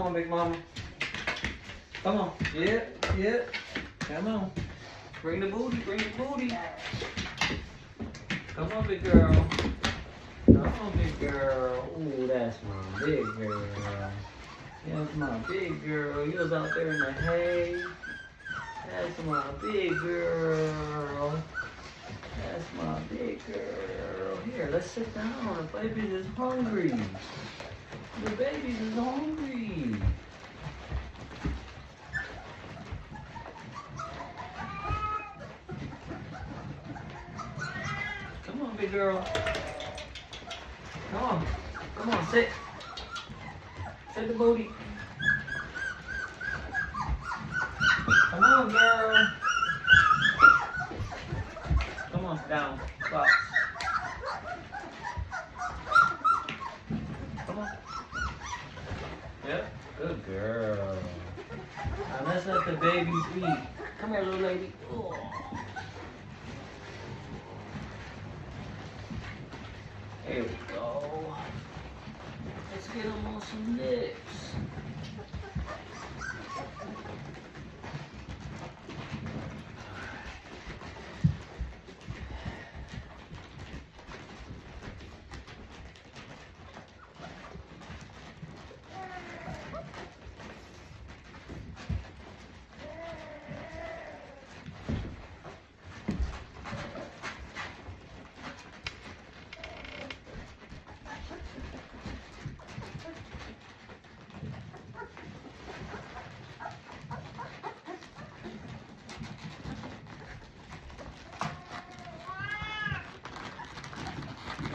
on, big mama. Come on. Yeah, yeah. Come on. Bring the booty, bring the booty. Come on, big girl. Come on, big girl. Ooh, that's my big girl. That's my big girl. You was out there in the hay. That's my big girl. That's my big girl. Here, let's sit down. The baby is hungry. The baby is hungry. Come on, big girl. Come on. Come on, sit. Sit the booty. Come on, girl. Come on, down. Stop. Come on. Yep, good girl. Now let's let the babies eat. Come here, little lady. Oh. Here we go. Let's get them on some lips.